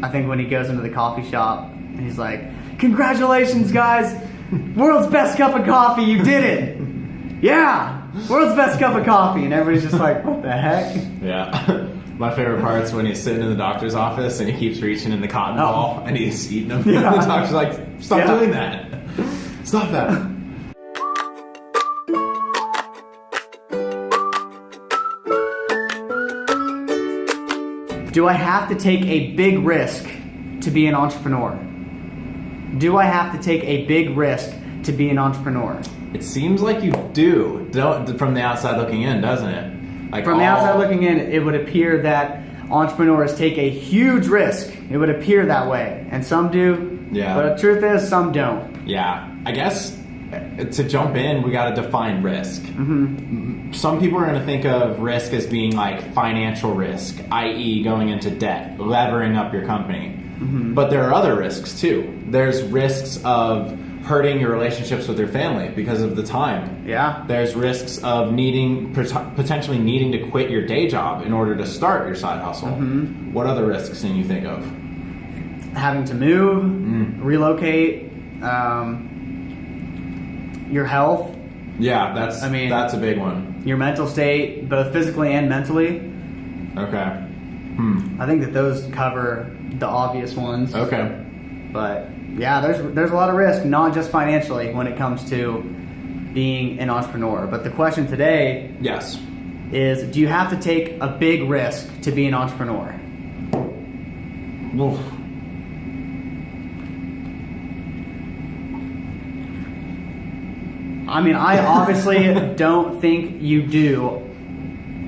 I think when he goes into the coffee shop and he's like, "Congratulations, guys! World's best cup of coffee! You did it! Yeah, world's best cup of coffee!" And everybody's just like, "What the heck?" Yeah. My favorite part's when he's sitting in the doctor's office and he keeps reaching in the cotton ball and he's eating them. Yeah. The doctor's like, "Stop doing that! Stop that!" Do I have to take a big risk to be an entrepreneur? Do I have to take a big risk to be an entrepreneur? It seems like you do, from the outside looking in, doesn't it? Like From the outside looking in, it would appear that entrepreneurs take a huge risk. It would appear that way. And some do, but the truth is, some don't. Yeah, I guess to jump in, we got to define risk. Mm-hmm. Some people are going to think of risk as being like financial risk, i.e. going into debt, levering up your company. Mm-hmm. But there are other risks too. There's risks of hurting your relationships with your family because of the time. Yeah. There's risks of potentially needing to quit your day job in order to start your side hustle. Mm-hmm. What other risks can you think of? Having to move, relocate, your health. Yeah, that's a big one. Your mental state, both physically and mentally. Okay. I think that those cover the obvious ones. Okay. But yeah, there's a lot of risk, not just financially, when it comes to being an entrepreneur. But the question today is, do you have to take a big risk to be an entrepreneur? Oof. I mean, I obviously don't think you do.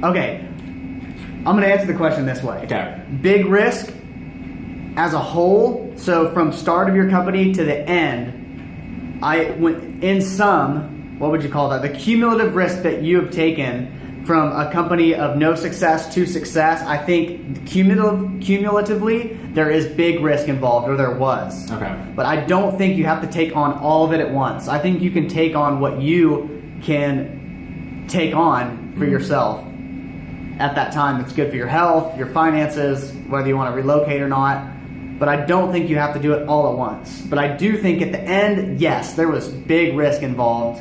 Okay, I'm going to answer the question this way. Okay. Big risk as a whole, so from start of your company to the end, what would you call that? The cumulative risk that you have taken from a company of no success to success, I think cumulatively there is big risk involved, or there was. Okay. But I don't think you have to take on all of it at once. I think you can take on what you can take on for yourself at that time that's good for your health, your finances, whether you want to relocate or not. But I don't think you have to do it all at once. But I do think at the end, yes, there was big risk involved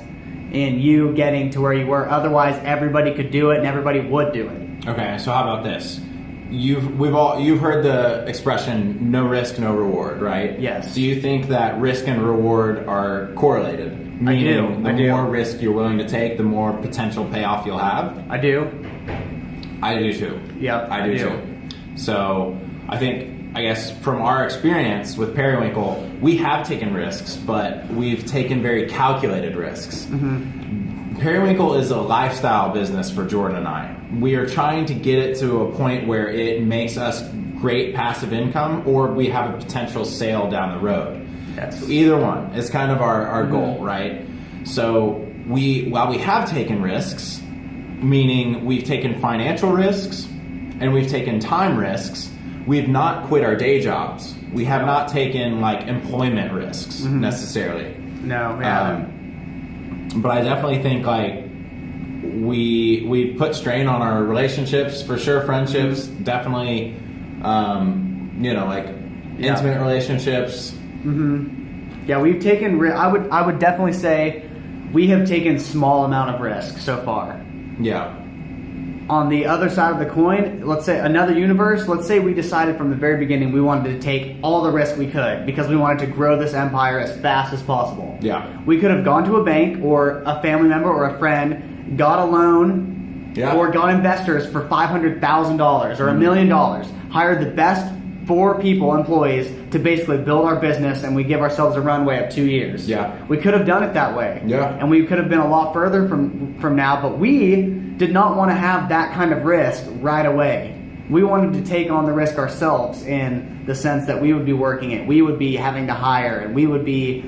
in you getting to where you were. Otherwise, everybody could do it and everybody would do it. Okay, so how about this? You've heard the expression "no risk, no reward," right? Yes. Do you think that risk and reward are correlated? Meaning, the more risk you're willing to take, the more potential payoff you'll have. I do. I do too. Yep, I do too. So I guess from our experience with Periwinkle, we have taken risks, but we've taken very calculated risks. Mm-hmm. Periwinkle is a lifestyle business for Jordan and I. We are trying to get it to a point where it makes us great passive income, or we have a potential sale down the road. Yes. So either one is kind of our goal, right? So while we have taken risks, meaning we've taken financial risks and we've taken time risks, we've not quit our day jobs. We have not taken like employment risks necessarily. No, we haven't. But I definitely think like we put strain on our relationships, for sure. Friendships, definitely, like intimate relationships. Yeah, we've taken. I would definitely say we have taken small amount of risk so far. Yeah. On the other side of the coin, let's say another universe, let's say we decided from the very beginning we wanted to take all the risk we could because we wanted to grow this empire as fast as possible. Yeah. We could have gone to a bank or a family member or a friend, got a loan, or got investors for $500,000 or $1 million, hired the best 4 people, employees, to basically build our business, and we give ourselves a runway of 2 years. Yeah. We could have done it that way. Yeah. And we could have been a lot further from now, but we did not want to have that kind of risk right away. We wanted to take on the risk ourselves in the sense that we would be working it. We would be having to hire, and we would be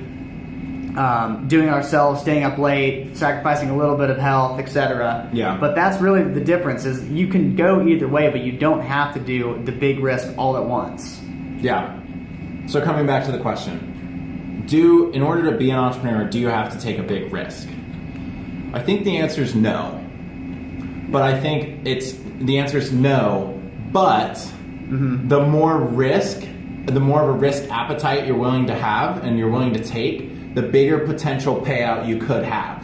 doing it ourselves, staying up late, sacrificing a little bit of health, etc. Yeah. But that's really the difference, is you can go either way, but you don't have to do the big risk all at once. Yeah. So coming back to the question, in order to be an entrepreneur, do you have to take a big risk? I think the answer is no. But I think the answer is no, but the more risk the more of a risk appetite you're willing to have and you're willing to take, the bigger potential payout you could have.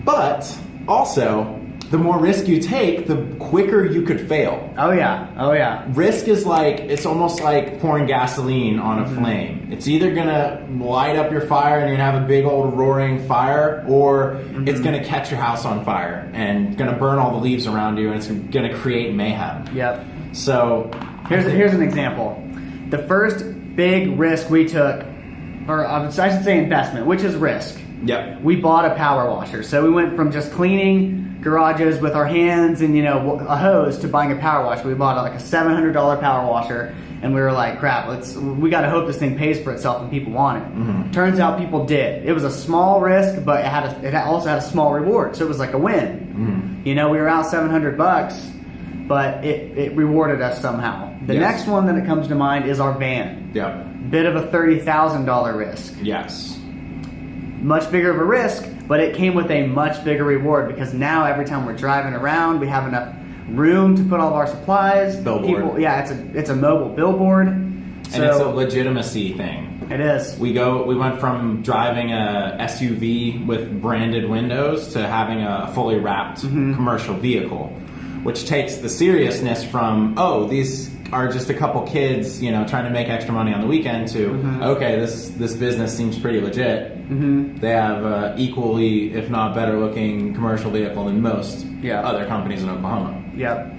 But also, the more risk you take, the quicker you could fail. Oh yeah. Risk is like, it's almost like pouring gasoline on a flame. It's either gonna light up your fire and you're gonna have a big old roaring fire, or it's gonna catch your house on fire and gonna burn all the leaves around you, and it's gonna create mayhem. Yep. So here's an example. The first big risk we took, or I should say investment, which is risk. Yep. We bought a power washer. So we went from just cleaning garages with our hands and a hose to buying a power washer. We bought like a $700 power washer, and we were like, crap, we got to hope this thing pays for itself and people want it. Turns out people did. It was a small risk, but it also had a small reward, so it was like a win. We were out $700, but it rewarded us somehow. The next one that comes to mind is our van. Yep. Bit of a $30,000 risk. Yes. Much bigger of a risk, but it came with a much bigger reward, because now every time we're driving around, we have enough room to put all of our supplies. Billboard. It's a mobile billboard. And it's a legitimacy thing. It is. We went from driving a SUV with branded windows to having a fully wrapped commercial vehicle, which takes the seriousness from, these are just a couple kids, trying to make extra money on the weekend, to okay, this business seems pretty legit. They have equally, if not better looking commercial vehicle than most other companies in Oklahoma. Yep.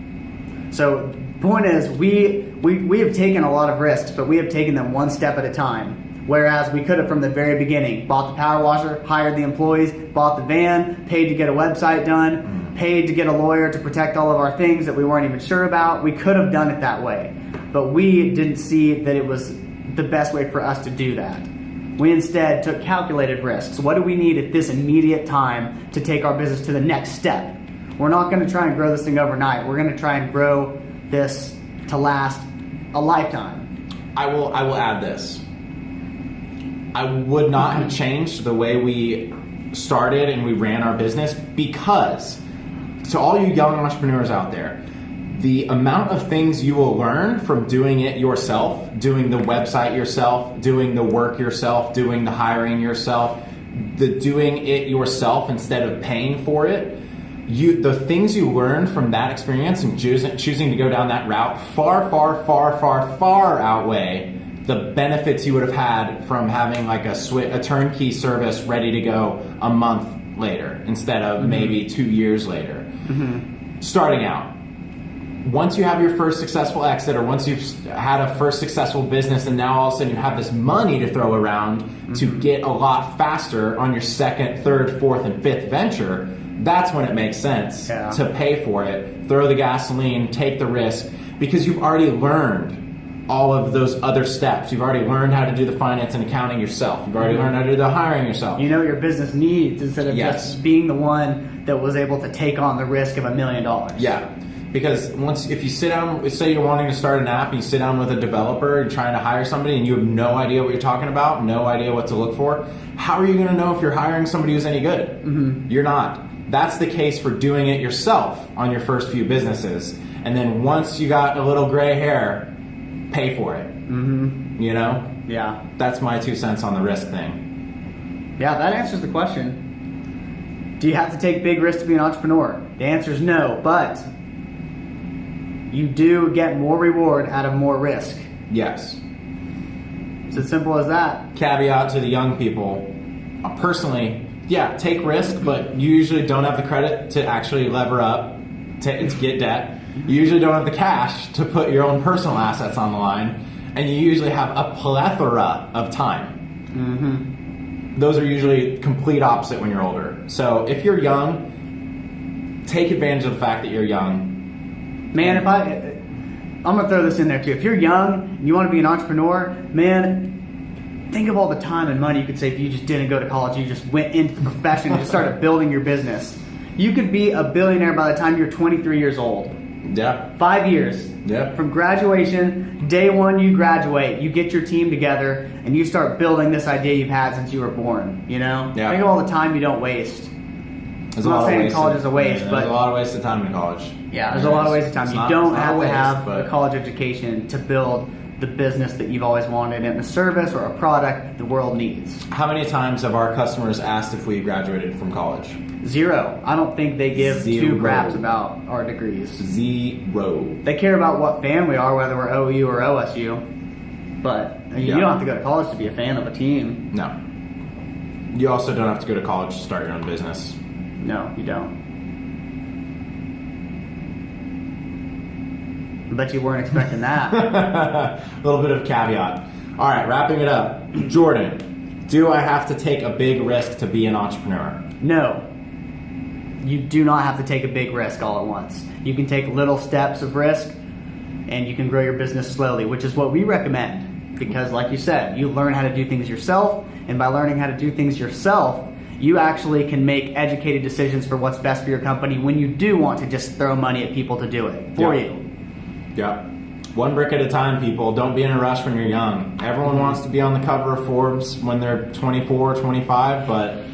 So point is, we have taken a lot of risks, but we have taken them one step at a time. Whereas we could have, from the very beginning, bought the power washer, hired the employees, bought the van, paid to get a website done, paid to get a lawyer to protect all of our things that we weren't even sure about. We could have done it that way, but we didn't see that it was the best way for us to do that. We instead took calculated risks. What do we need at this immediate time to take our business to the next step? We're not going to try and grow this thing overnight. We're going to try and grow this to last a lifetime. I will add this. I would not have changed the way we started and we ran our business, because to all you young entrepreneurs out there, the amount of things you will learn from doing it yourself, doing the website yourself, doing the work yourself, doing the hiring yourself, the doing it yourself instead of paying for it, the things you learn from that experience and choosing to go down that route far, far, far, far, far outweigh the benefits you would have had from having like a turnkey service ready to go a month later instead of maybe 2 years later. Starting out, once you have your first successful exit, or once you've had a first successful business and now all of a sudden you have this money to throw around to get a lot faster on your second, third, fourth, and fifth venture, that's when it makes sense to pay for it, throw the gasoline, take the risk, because you've already learned all of those other steps. You've already learned how to do the finance and accounting yourself. You've already learned how to do the hiring yourself. You know what your business needs, instead of just being the one that was able to take on the risk of $1 million. Yeah. Because if you sit down, say you're wanting to start an app, and you sit down with a developer and trying to hire somebody, and you have no idea what you're talking about, no idea what to look for, how are you going to know if you're hiring somebody who's any good? You're not. That's the case for doing it yourself on your first few businesses. And then once you got a little gray hair, pay for it. Yeah. That's my 2 cents on the risk thing. Yeah, that answers the question. Do you have to take big risks to be an entrepreneur? The answer is no, but you do get more reward out of more risk. Yes. It's as simple as that. Caveat to the young people, personally, take risk, but you usually don't have the credit to actually lever up to get debt. You usually don't have the cash to put your own personal assets on the line, and you usually have a plethora of time. Those are usually complete opposite when you're older. So if you're young, take advantage of the fact that you're young. Man, I'm going to throw this in there too. If you're young and you want to be an entrepreneur, man, think of all the time and money you could save if you just didn't go to college. You just went into the profession and just started building your business. You could be a billionaire by the time you're 23 years old. Yeah. 5 years. Yeah. From graduation, day one you graduate, you get your team together, and you start building this idea you've had since you were born, Yeah. Think of all the time you don't waste. I'm not saying college is a waste, but there's a lot of wasted time in college. Yeah, there's a lot of wasted time. You don't have to have a college education to build the business that you've always wanted and a service or a product that the world needs. How many times have our customers asked if we graduated from college? 0. I don't think they give 2 Zero. craps about our degrees. 0. They care about what fan we are, whether we're OU or OSU. But I mean, you don't have to go to college to be a fan of a team. No. You also don't have to go to college to start your own business. No, you don't. I bet you weren't expecting that. A little bit of caveat. All right, wrapping it up. Jordan, do I have to take a big risk to be an entrepreneur? No. You do not have to take a big risk all at once. You can take little steps of risk and you can grow your business slowly, which is what we recommend. Because like you said, you learn how to do things yourself, and by learning how to do things yourself, you actually can make educated decisions for what's best for your company when you do want to just throw money at people to do it for you. Yeah. One brick at a time, people. Don't be in a rush when you're young. Everyone wants to be on the cover of Forbes when they're 24, 25, but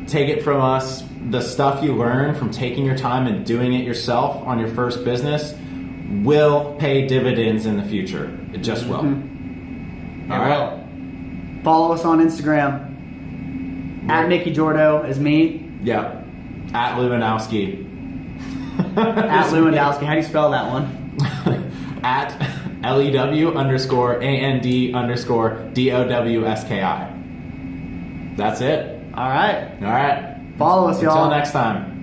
take it from us. The stuff you learn from taking your time and doing it yourself on your first business will pay dividends in the future. It just will. All right. Follow us on Instagram. At Mickey Jordo is me. Yeah. At Lewandowski. At Lewandowski. How do you spell that one? At LEW_AND_DOWSKI. That's it. All right. All right. Follow us, y'all. Until next time.